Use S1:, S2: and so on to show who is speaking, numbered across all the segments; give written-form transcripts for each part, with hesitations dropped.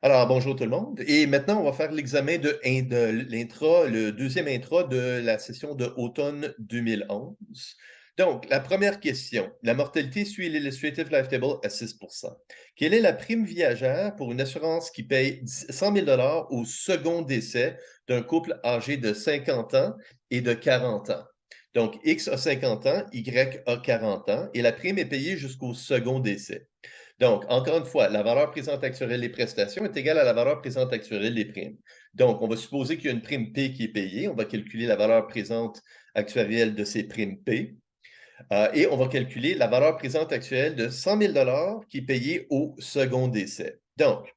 S1: Alors, bonjour tout le monde. Et maintenant, on va faire l'examen de l'intra, le deuxième intra de la session de automne 2011. Donc, la première question. La mortalité suit l'Illustrative Life Table à 6%. Quelle est la prime viagère pour une assurance qui paye 100 000 au second décès d'un couple âgé de 50 ans et de 40 ans? Donc, X a 50 ans, Y a 40 ans, et la prime est payée jusqu'au second décès. Donc, encore une fois, la valeur présente actuelle des prestations est égale à la valeur présente actuelle des primes. Donc, on va supposer qu'il y a une prime P qui est payée. On va calculer la valeur présente actuelle de ces primes P. Et on va calculer la valeur présente actuelle de 100 000 qui est payée au second décès. Donc,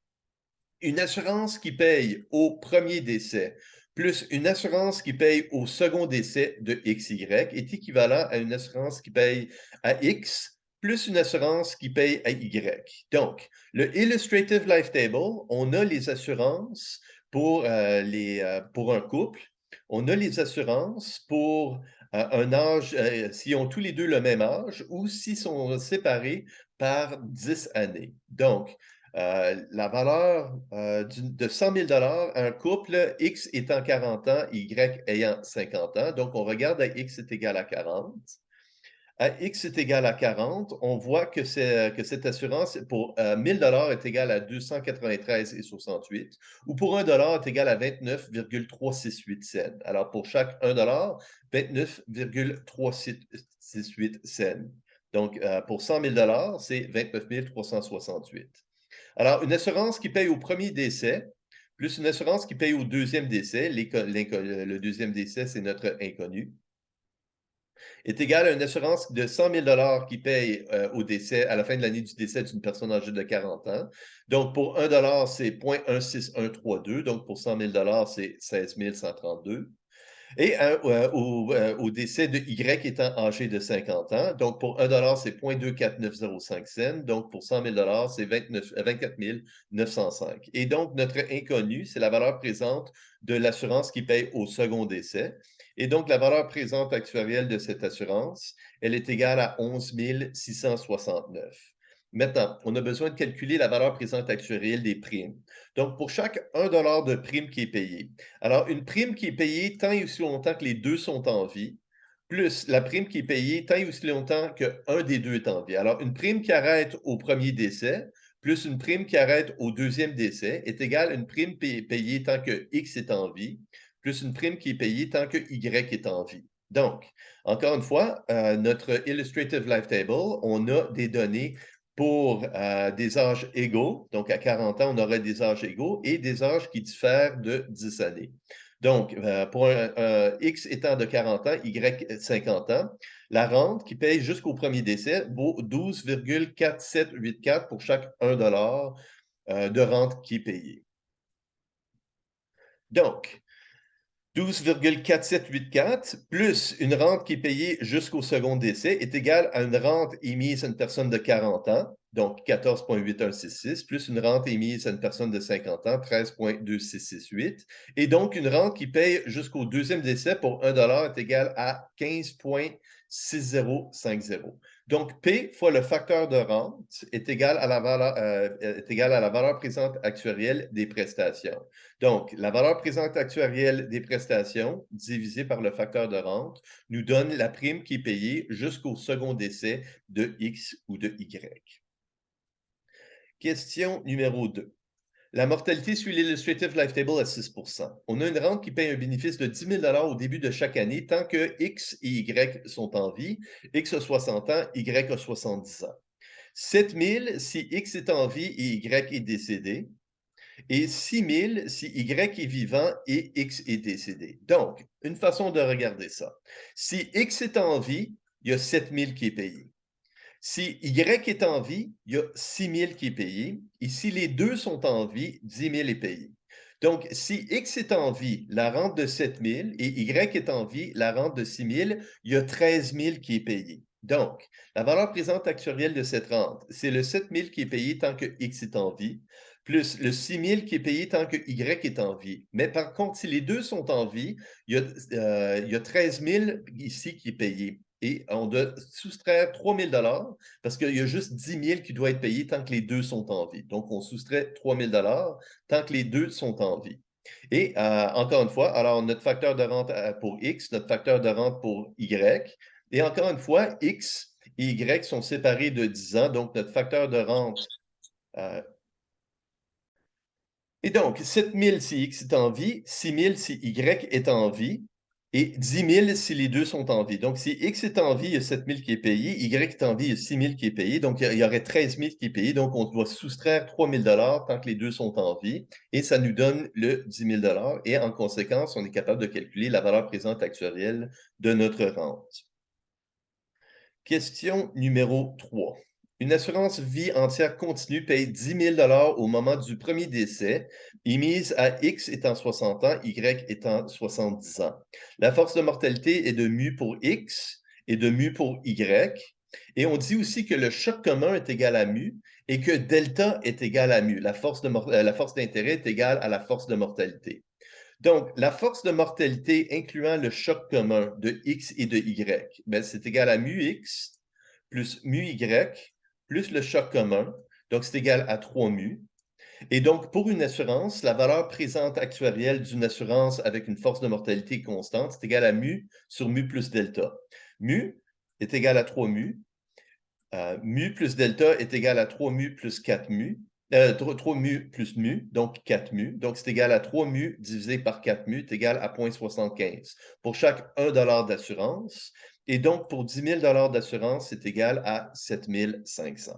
S1: une assurance qui paye au premier décès plus une assurance qui paye au second décès de XY est équivalent à une assurance qui paye à X plus une assurance qui paye à Y. Donc, le Illustrative Life Table, on a les assurances pour un couple, on a les assurances pour un âge, s'ils ont tous les deux le même âge ou s'ils sont séparés par 10 années. Donc, la valeur de 100 000 à un couple, X étant 40 ans, Y ayant 50 ans. Donc, on regarde à X est égal à 40. À X est égal à 40, on voit que cette assurance pour 1000 est égale à 293,68 ou pour 1 est égal à 29,368 cents. Alors, pour chaque 1 29,368 cents. Donc, pour 100 000 c'est 29 368. Alors, une assurance qui paye au premier décès, plus une assurance qui paye au deuxième décès, le deuxième décès, c'est notre inconnu, est égal à une assurance de 100 000 qui paye au décès, à la fin de l'année du décès d'une personne âgée de 40 ans. Donc, pour 1 c'est 0,16132. Donc, pour 100 000 c'est 16 132. Et au décès de Y étant âgé de 50 ans, donc pour 1 c'est 0,24905 cents. Donc, pour 100 000 c'est 24 905. Et donc, notre inconnu, c'est la valeur présente de l'assurance qui paye au second décès. Et donc, la valeur présente actuarielle de cette assurance, elle est égale à 11 669. Maintenant, on a besoin de calculer la valeur présente actuarielle des primes. Donc, pour chaque 1 de prime qui est payé, alors une prime qui est payée tant et aussi longtemps que les deux sont en vie, plus la prime qui est payée tant et aussi longtemps qu'un des deux est en vie. Alors, une prime qui arrête au premier décès, plus une prime qui arrête au deuxième décès, est égale à une prime payée tant que X est en vie, plus une prime qui est payée tant que Y est en vie. Donc, encore une fois, notre Illustrative Life Table, on a des données pour des âges égaux. Donc, à 40 ans, on aurait des âges égaux et des âges qui diffèrent de 10 années. Donc, pour un X étant de 40 ans, Y 50 ans, la rente qui paye jusqu'au premier décès vaut 12,4784 pour chaque 1 de rente qui est payé. Donc, 12,4784 plus une rente qui est payée jusqu'au second décès est égale à une rente émise à une personne de 40 ans, donc 14,8166, plus une rente émise à une personne de 50 ans, 13,2668. Et donc, une rente qui paye jusqu'au deuxième décès pour 1 est égale à 15,6050. Donc, P fois le facteur de rente est égal à la valeur présente actuarielle des prestations. Donc, la valeur présente actuarielle des prestations divisée par le facteur de rente nous donne la prime qui est payée jusqu'au second décès de X ou de Y. Question numéro 2. La mortalité suit l'Illustrative Life Table à 6%. On a une rente qui paye un bénéfice de 10 000 au début de chaque année tant que X et Y sont en vie. X a 60 ans, Y a 70 ans. 7 000 si X est en vie et Y est décédé. Et 6 000 si Y est vivant et X est décédé. Donc, une façon de regarder ça. Si X est en vie, il y a 7 000 qui est payé. Si Y est en vie, il y a 6 000 qui est payé. Et si les deux sont en vie, 10 000 est payé. Donc, si X est en vie, la rente de 7 000 et Y est en vie, la rente de 6 000, il y a 13 000 qui est payé. Donc, la valeur présente actuelle de cette rente, c'est le 7 000 qui est payé tant que X est en vie, plus le 6 000 qui est payé tant que Y est en vie. Mais par contre, si les deux sont en vie, il y a 13 000 ici qui est payé. et on doit soustraire 3 000 parce qu'il y a juste 10 000 qui doit être payé tant que les 2 sont en vie. Donc, on soustrait 3 000 tant que les 2 sont en vie. Et encore une fois, alors notre facteur de rente pour X, notre facteur de rente pour Y. Et encore une fois, X et Y sont séparés de 10 ans. Donc, notre facteur de rente. Et donc, 7 000 si X est en vie, 6 000 si Y est en vie, et 10 000 si les deux sont en vie. Donc, si X est en vie, il y a 7 000 qui est payé, Y est en vie, il y a 6 000 qui est payé. Donc, il y aurait 13 000 qui est payé. Donc, on doit soustraire 3 000 tant que les deux sont en vie, et ça nous donne le 10 000 et en conséquence, on est capable de calculer la valeur présente actuelle de notre rente. Question numéro 3. Une assurance vie entière continue paye 10 000 au moment du premier décès, émise à X étant 60 ans, Y étant 70 ans. La force de mortalité est de mu pour X et de mu pour Y. Et on dit aussi que le choc commun est égal à mu et que delta est égal à mu. La force d'intérêt est égale à la force de mortalité. Donc, la force de mortalité incluant le choc commun de X et de Y, ben, c'est égal à mu X plus mu Y plus le choc commun. Donc, c'est égal à 3 mu. Et donc, pour une assurance, la valeur présente actuarielle d'une assurance avec une force de mortalité constante, c'est égal à mu sur mu plus delta. Mu est égal à 3 mu. Mu plus delta est égal à 3 mu plus 4 mu. 3 mu plus mu, donc 4 mu. Donc, c'est égal à 3 mu divisé par 4 mu, est égal à 0,75 pour chaque 1 d'assurance. Et donc, pour 10 000 d'assurance, c'est égal à 7 500.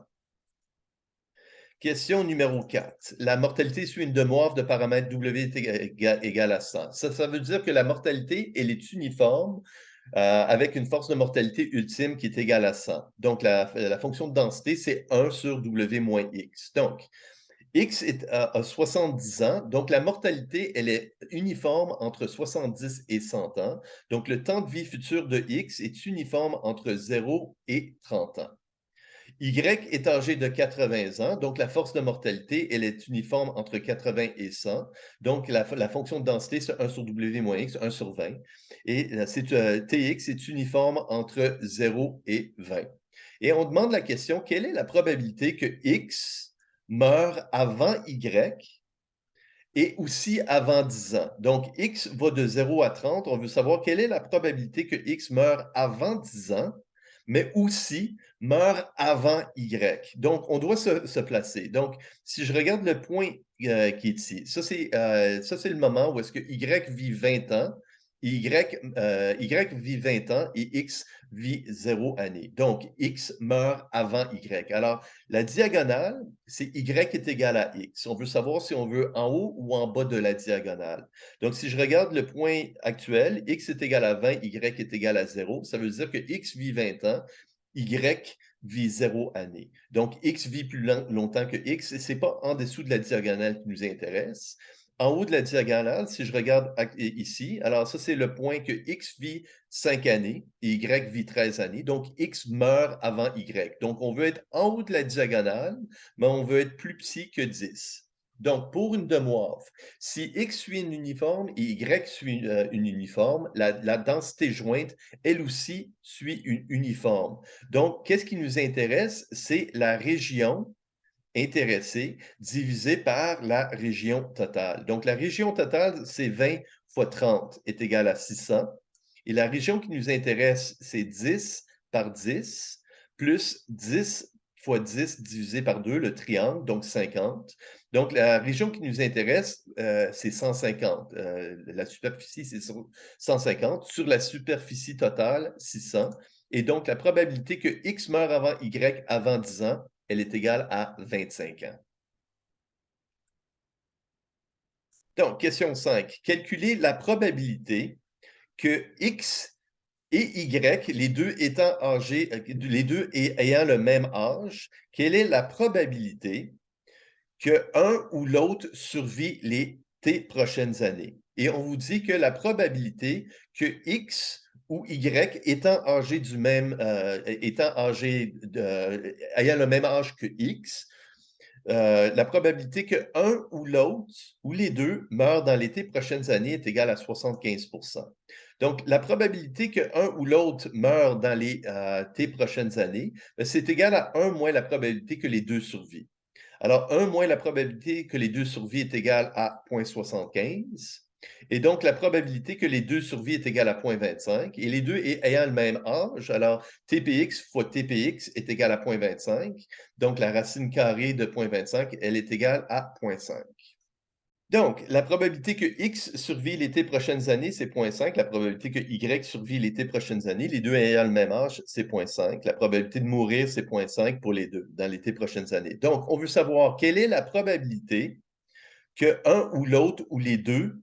S1: Question numéro 4. La mortalité suit une demoivre de paramètre W est égal à 100. Ça veut dire que la mortalité, elle est uniforme avec une force de mortalité ultime qui est égale à 100. Donc, la fonction de densité, c'est 1 sur W moins X. Donc, X a 70 ans, donc la mortalité, elle est uniforme entre 70 et 100 ans. Donc, le temps de vie futur de X est uniforme entre 0 et 30 ans. Y est âgé de 80 ans, donc la force de mortalité, elle est uniforme entre 80 et 100. Donc, la fonction de densité, c'est 1 sur W moins X, 1 sur 20. Et TX est uniforme entre 0 et 20. Et on demande la question, quelle est la probabilité que X meure avant Y et aussi avant 10 ans? Donc, X va de 0 à 30. On veut savoir quelle est la probabilité que X meure avant 10 ans, mais aussi meurt avant Y. Donc, on doit se placer. Donc, si je regarde le point qui est ici, ça, c'est le moment où est-ce que Y vit 20 ans, Y vit 20 ans et X vit 0 année. Donc, X meurt avant Y. Alors, la diagonale, c'est Y est égal à X. On veut savoir si on veut en haut ou en bas de la diagonale. Donc, si je regarde le point actuel, X est égal à 20, Y est égal à 0. Ça veut dire que X vit 20 ans, Y vit 0 année. Donc, X vit plus longtemps que X, et ce n'est pas en dessous de la diagonale qui nous intéresse. En haut de la diagonale, si je regarde ici, alors ça, c'est le point que X vit 5 années et Y vit 13 années. Donc, X meurt avant Y. Donc, on veut être en haut de la diagonale, mais on veut être plus petit que 10. Donc, pour une demoivre, si X suit une uniforme et Y suit une uniforme, la densité jointe, elle aussi, suit une uniforme. Donc, qu'est-ce qui nous intéresse? C'est la région intéressé divisé par la région totale. Donc, la région totale, c'est 20 fois 30 est égal à 600. Et la région qui nous intéresse, c'est 10 par 10 plus 10 fois 10 divisé par 2, le triangle, donc 50. Donc, la région qui nous intéresse, c'est 150. La superficie, c'est 150. Sur la superficie totale, 600. Et donc, la probabilité que X meure avant Y avant 10 ans, elle est égale à 25 ans. Donc, question 5. Calculer la probabilité que X et Y, les deux étant âgés, les deux ayant le même âge, quelle est la probabilité que un ou l'autre survit les T prochaines années? Et on vous dit que la probabilité que X ou Y étant âgé ayant le même âge que X, la probabilité que un ou l'autre, ou les deux, meurent dans les T prochaines années est égale à 75 %. Donc, la probabilité qu'un ou l'autre meure dans les T prochaines années, ben, c'est égal à 1 moins la probabilité que les deux survivent. Alors, 1 moins la probabilité que les deux survivent est égale à 0,75. Et donc, la probabilité que les deux survivent est égale à 0,25. Et les deux ayant le même âge, alors TPX fois TPX est égal à 0,25. Donc, la racine carrée de 0,25, elle est égale à 0,5. Donc, la probabilité que X survit l'été prochaines années, c'est 0,5. La probabilité que Y survit l'été prochaines années, les deux ayant le même âge, c'est 0,5. La probabilité de mourir, c'est 0,5 pour les deux dans l'été prochaines années. Donc, on veut savoir quelle est la probabilité que un ou l'autre ou les deux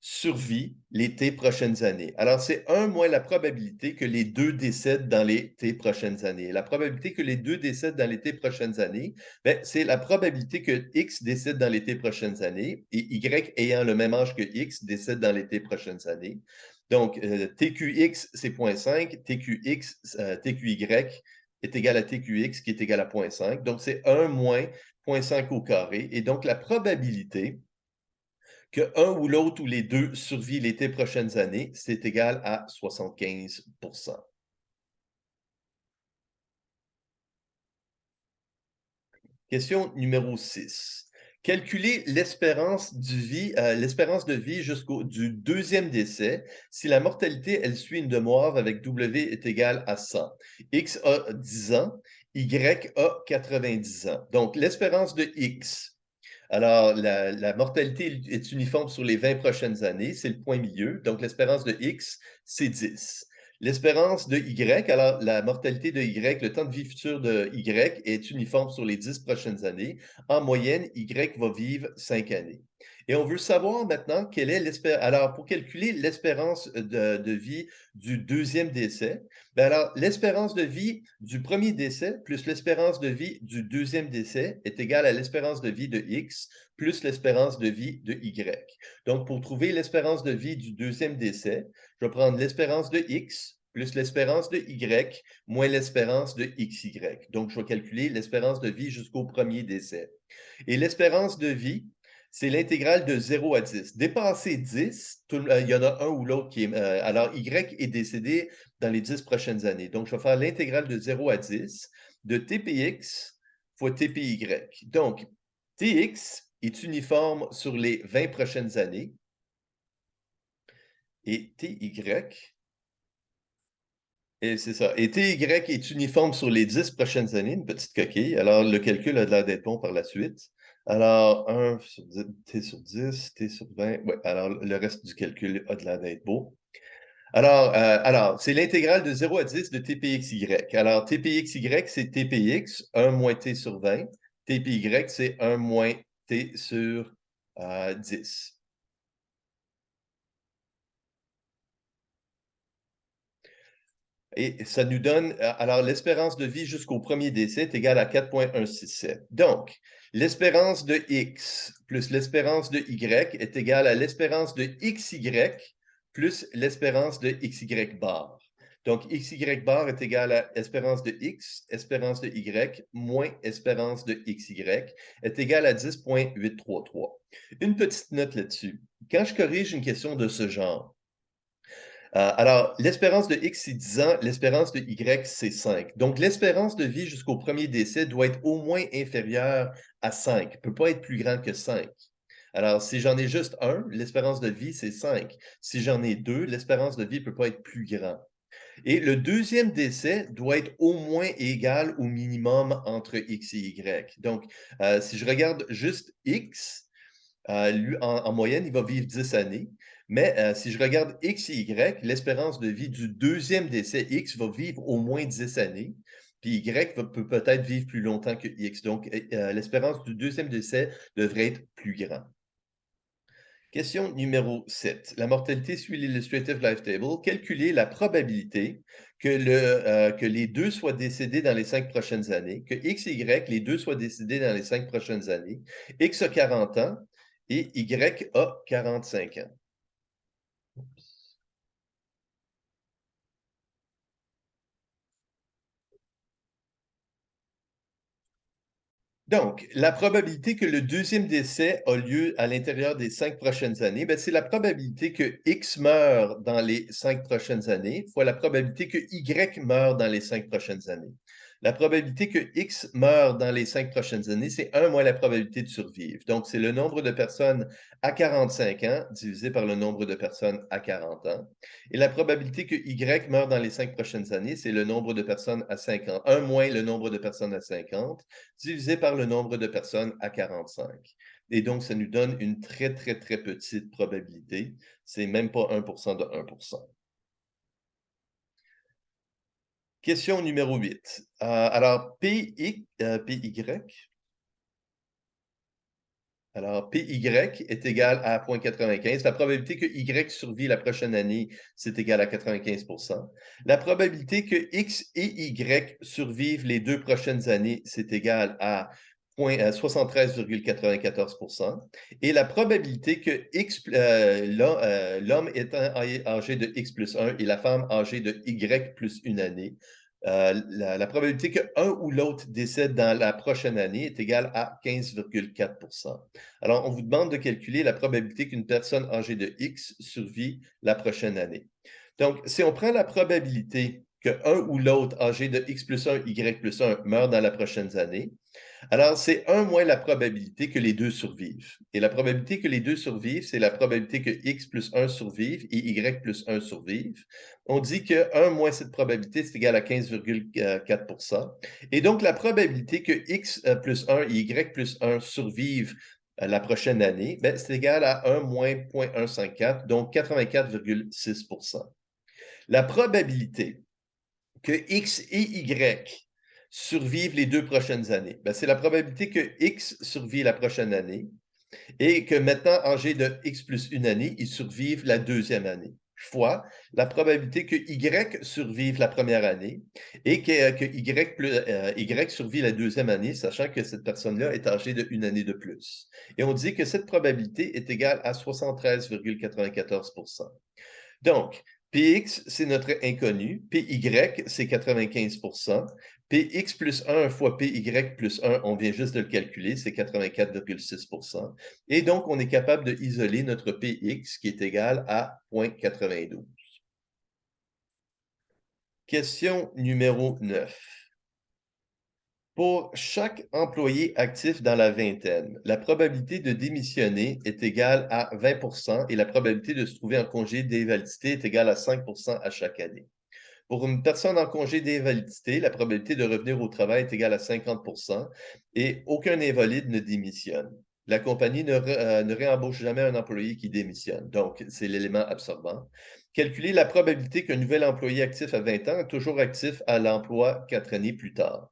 S1: survit les T prochaines années. Alors, c'est 1 moins la probabilité que les deux décèdent dans les T prochaines années. La probabilité que les deux décèdent dans les T prochaines années, ben, c'est la probabilité que X décède dans les T prochaines années et Y ayant le même âge que X décède dans les T prochaines années. Donc, TQX, c'est 0,5, TQY est égal à TQX qui est égal à 0,5. Donc, c'est 1 moins 0,5 au carré. Et donc, la probabilité que un ou l'autre ou les deux survivent les prochaines années, c'est égal à 75. Question numéro 6. Calculer l'espérance de vie jusqu'au du deuxième décès si la mortalité, elle suit une demeure avec W est égal à 100. X a 10 ans, Y a 90 ans. Donc, l'espérance de X, alors, la mortalité est uniforme sur les 20 prochaines années, c'est le point milieu. Donc, l'espérance de X, c'est 10. L'espérance de Y, alors la mortalité de Y, le temps de vie futur de Y est uniforme sur les 10 prochaines années. En moyenne, Y va vivre 5 années. Et on veut savoir maintenant quelle est l'espérance. Alors, pour calculer l'espérance de vie du deuxième décès, ben alors l'espérance de vie du premier décès plus l'espérance de vie du deuxième décès est égale à l'espérance de vie de X plus l'espérance de vie de Y. Donc, pour trouver l'espérance de vie du deuxième décès, je vais prendre l'espérance de X plus l'espérance de Y moins l'espérance de XY. Donc, je vais calculer l'espérance de vie jusqu'au premier décès. Et l'espérance de vie, c'est l'intégrale de 0 à 10. Dépasser 10, il y en a un ou l'autre qui est... alors, Y est décédé dans les 10 prochaines années. Donc, je vais faire l'intégrale de 0 à 10 de TPX fois TPY. Donc, TX est uniforme sur les 20 prochaines années et TY, et c'est ça. Et TY est uniforme sur les 10 prochaines années, une petite coquille. Alors, le calcul a l'air d'être bon par la suite. Alors, 1 sur 10, T sur 10, T sur 20. Ouais, alors le reste du calcul a de l'air d'être beau. Alors, c'est l'intégrale de 0 à 10 de TPXY. Alors, TPXY, c'est TPX, 1 moins T sur 20. TPY, c'est 1 moins T sur 10. Et ça nous donne, alors l'espérance de vie jusqu'au premier décès est égale à 4,167. Donc, l'espérance de X plus l'espérance de Y est égale à l'espérance de XY plus l'espérance de XY bar. Donc, XY bar est égal à espérance de X, espérance de Y, moins espérance de XY, est égal à 10,833. Une petite note là-dessus. Quand je corrige une question de ce genre, alors, l'espérance de X, c'est 10 ans, l'espérance de Y, c'est 5. Donc, l'espérance de vie jusqu'au premier décès doit être au moins inférieure à 5. Ne peut pas être plus grand que 5. Alors, si j'en ai juste un, l'espérance de vie, c'est 5. Si j'en ai deux, l'espérance de vie ne peut pas être plus grand. Et le deuxième décès doit être au moins égal au minimum entre X et Y. Donc, si je regarde juste X, lui, en moyenne, il va vivre 10 années. Mais si je regarde X et Y, l'espérance de vie du deuxième décès, X va vivre au moins 10 années, puis Y peut peut-être vivre plus longtemps que X. Donc, l'espérance du deuxième décès devrait être plus grande. Question numéro 7. La mortalité suit l'illustrative life table. Calculez la probabilité que les deux soient décédés dans les 5 prochaines années, que X et Y, les deux soient décédés dans les 5 prochaines années. X a 40 ans et Y a 45 ans. Donc, la probabilité que le deuxième décès a lieu à l'intérieur des 5 prochaines années, ben, c'est la probabilité que X meure dans les 5 prochaines années fois la probabilité que Y meure dans les 5 prochaines années. La probabilité que X meure dans les 5 prochaines années, c'est 1 moins la probabilité de survivre. Donc, c'est le nombre de personnes à 45 ans divisé par le nombre de personnes à 40 ans. Et la probabilité que Y meure dans les 5 prochaines années, c'est le nombre de personnes à 50, 1 moins le nombre de personnes à 50 divisé par le nombre de personnes à 45. Et donc, ça nous donne une très, très, très petite probabilité. C'est même pas 1 de 1. Question numéro 8. Alors, PY est égal à 0,95. La probabilité que Y survit la prochaine année, c'est égal à 95. La probabilité que X et Y survivent les 2 prochaines années, c'est égal à 73,94. Et la probabilité que l'homme étant âgé de X plus 1 et la femme âgée de Y plus une année, la probabilité qu'un ou l'autre décède dans la prochaine année est égale à 15,4. Alors, on vous demande de calculer la probabilité qu'une personne âgée de X survit la prochaine année. Donc, si on prend la probabilité qu'un ou l'autre âgé de X plus 1, Y plus 1 meurt dans la prochaine année, alors c'est 1 moins la probabilité que les 2 survivent. Et la probabilité que les 2 survivent, c'est la probabilité que X plus 1 survive et Y plus 1 survive. On dit que 1 moins cette probabilité, c'est égal à 15,4. Et donc, la probabilité que X plus 1 et Y plus 1 survivent la prochaine année, ben, c'est égal à 1 moins 0,154, donc 84,6. La probabilité que X et Y survivent les 2 prochaines années, ben, c'est la probabilité que X survit la prochaine année et que maintenant, âgé de X plus une année, il survive la deuxième année, fois la probabilité que Y survive la première année et que Y survit la deuxième année, sachant que cette personne-là est âgée de une année de plus. Et on dit que cette probabilité est égale à 73,94. Donc, Px, c'est notre inconnu. Py, c'est 95. Px plus 1 fois Py plus 1, on vient juste de le calculer, c'est 84,6. Et donc, on est capable d'isoler notre Px qui est égal à 0,92. Question numéro 9. Pour chaque employé actif dans la vingtaine, la probabilité de démissionner est égale à 20 et la probabilité de se trouver en congé d'invalidité est égale à 5 à chaque année. Pour une personne en congé d'invalidité, la probabilité de revenir au travail est égale à 50 et aucun invalide ne démissionne. La compagnie ne réembauche jamais un employé qui démissionne. Donc, c'est l'élément absorbant. Calculer la probabilité qu'un nouvel employé actif à 20 ans est toujours actif à l'emploi 4 années plus tard.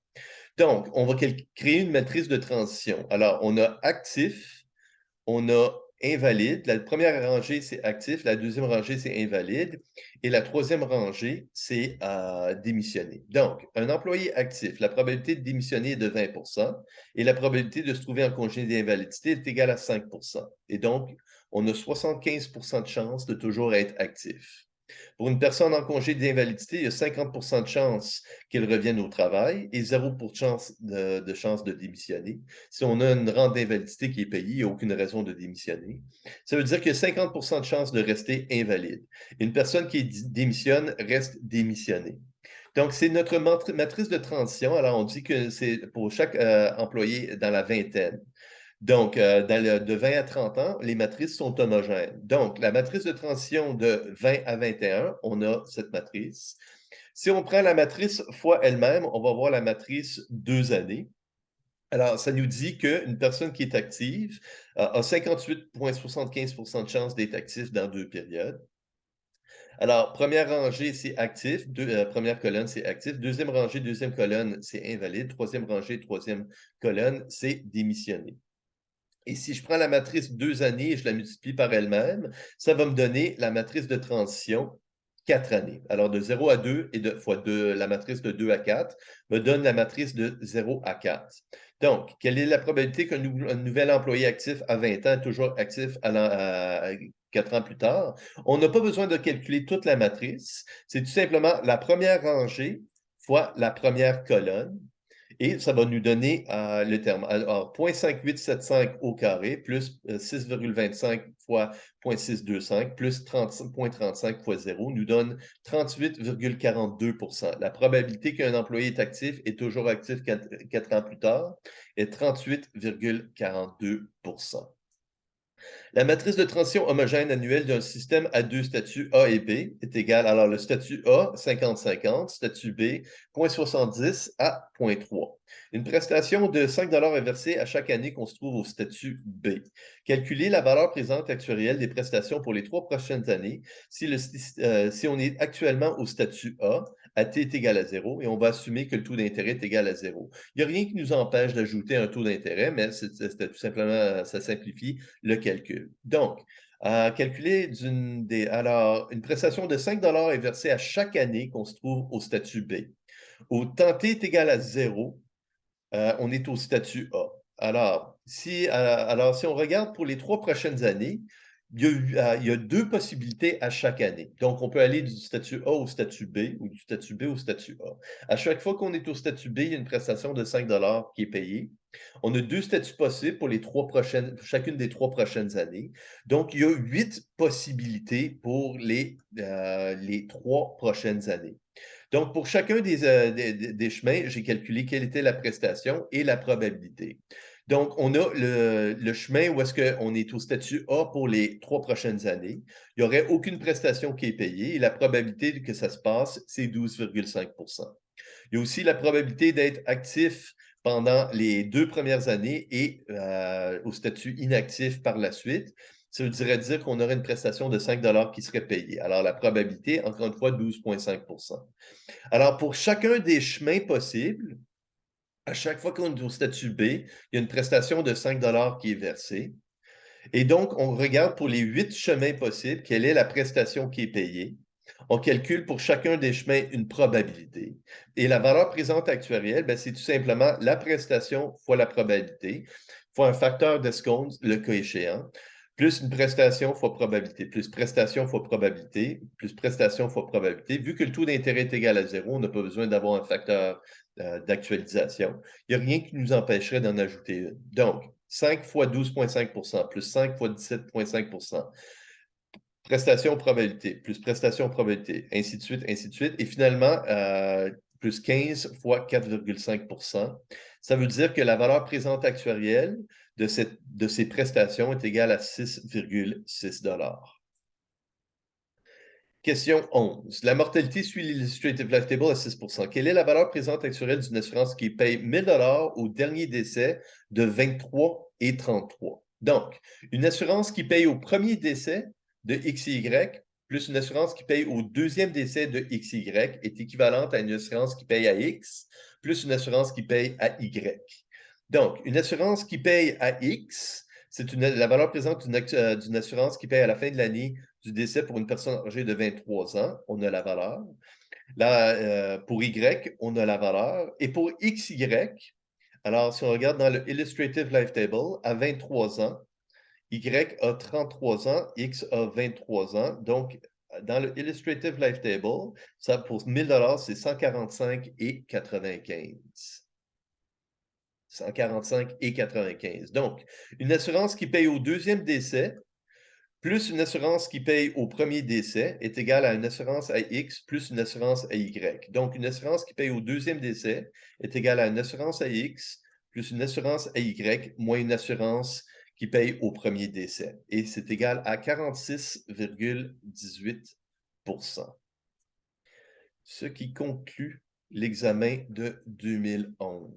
S1: Donc, on va créer une matrice de transition. Alors, on a actif, on a invalide. La première rangée, c'est actif. La deuxième rangée, c'est invalide. Et la troisième rangée, c'est démissionner. Donc, un employé actif, la probabilité de démissionner est de 20 et la probabilité de se trouver en congé d'invalidité est égale à 5 Et donc, on a 75 de chance de toujours être actif. Pour une personne en congé d'invalidité, il y a 50 de chances qu'elle revienne au travail et 0 de chance de démissionner. Si on a une rente d'invalidité qui est payée, il n'y a aucune raison de démissionner. Ça veut dire qu'il y a 50 de chances de rester invalide. Une personne qui démissionne reste démissionnée. Donc, c'est notre matrice de transition. Alors, on dit que c'est pour chaque employé dans la vingtaine. Donc, de 20 à 30 ans, les matrices sont homogènes. Donc, la matrice de transition de 20 à 21, on a cette matrice. Si on prend la matrice fois elle-même, on va voir la matrice 2 années. Alors, ça nous dit qu'une personne qui est active a 58,75 de chance d'être actif dans 2 périodes. Alors, première rangée, c'est actif. Première colonne, c'est actif. Deuxième rangée, deuxième colonne, c'est invalide. Troisième rangée, troisième colonne, c'est démissionné. Et si je prends la matrice 2 années et je la multiplie par elle-même, ça va me donner la matrice de transition 4 années. Alors, de 0 à 2 et fois la matrice de 2 à 4 me donne la matrice de 0 à 4. Donc, quelle est la probabilité qu'un nouvel employé actif à 20 ans est toujours actif à 4 ans plus tard? On n'a pas besoin de calculer toute la matrice. C'est tout simplement la première rangée fois la première colonne. Et ça va nous donner le terme. Alors, 0,5875 au carré plus 6,25 fois 0,625 plus 30,35 fois 0 nous donne 38,42 %. La probabilité qu'un employé est actif et toujours actif 4 ans plus tard est 38,42 %. La matrice de transition homogène annuelle d'un système à deux statuts A et B est égale, alors le statut A, 50-50, statut B, 0,70 à 0,3. Une prestation de 5 est versée à chaque année qu'on se trouve au statut B. Calculer la valeur présente actuarielle des prestations pour les 3 prochaines années si on est actuellement au statut A, à t est égal à 0, et on va assumer que le taux d'intérêt est égal à 0. Il n'y a rien qui nous empêche d'ajouter un taux d'intérêt, mais c'est tout simplement, ça simplifie le calcul. Donc, calculer une prestation de 5 est versée à chaque année qu'on se trouve au statut B. Au temps t est égal à 0, on est au statut A. Alors, si on regarde pour les 3 prochaines années, il y a 2 possibilités à chaque année. Donc, on peut aller du statut A au statut B ou du statut B au statut A. À chaque fois qu'on est au statut B, il y a une prestation de 5 qui est payée. On a 2 statuts possibles pour chacune des 3 prochaines années. Donc, il y a 8 possibilités pour les 3 prochaines années. Donc, pour chacun des chemins, j'ai calculé quelle était la prestation et la probabilité. Donc, on a le chemin où est-ce qu'on est au statut A pour les 3 prochaines années. Il n'y aurait aucune prestation qui est payée et la probabilité que ça se passe, c'est 12,5 %. Il y a aussi la probabilité d'être actif pendant les 2 premières années et au statut inactif par la suite. Ça voudrait dire qu'on aurait une prestation de 5 qui serait payée. Alors, la probabilité, encore une fois, 12,5 %. Alors, pour chacun des chemins possibles, à chaque fois qu'on est au statut B, il y a une prestation de 5 qui est versée. Et donc, on regarde pour les 8 chemins possibles, quelle est la prestation qui est payée. On calcule pour chacun des chemins une probabilité. Et la valeur présente actuarielle, ben, c'est tout simplement la prestation fois la probabilité, fois un facteur d'escompte, le cas échéant, plus une prestation fois probabilité, plus prestation fois probabilité, plus prestation fois probabilité. Vu que le taux d'intérêt est égal à 0, on n'a pas besoin d'avoir un facteur d'actualisation. Il n'y a rien qui nous empêcherait d'en ajouter une. Donc, 5 fois 12,5 plus 5 fois 17,5 prestation probabilité, plus prestation probabilité, ainsi de suite, ainsi de suite. Et finalement, plus 15 fois 4,5 ça veut dire que la valeur présente actuarielle de ces prestations est égale à 6,6 $. Question 11. La mortalité suit l'Illustrative Life Table à 6 %. Quelle est la valeur présente actuelle d'une assurance qui paye 1 000 au dernier décès de 23 et 33? Donc, une assurance qui paye au premier décès de XY plus une assurance qui paye au deuxième décès de XY est équivalente à une assurance qui paye à X plus une assurance qui paye à Y. Donc, une assurance qui paye à X, c'est la valeur présente d'une assurance qui paye à la fin de l'année du décès pour une personne âgée de 23 ans, on a la valeur. Là, pour Y, on a la valeur. Et pour XY, alors si on regarde dans le Illustrative Life Table, à 23 ans, Y a 33 ans, X a 23 ans. Donc, dans le Illustrative Life Table, ça pour 1 000 c'est 145 et 95. 145 et 95. Donc, une assurance qui paye au deuxième décès plus une assurance qui paye au premier décès est égale à une assurance à X plus une assurance à Y. Donc, une assurance qui paye au deuxième décès est égale à une assurance à X plus une assurance à Y moins une assurance qui paye au premier décès. Et c'est égal à 46,18 %. Ce qui conclut l'examen de 2011.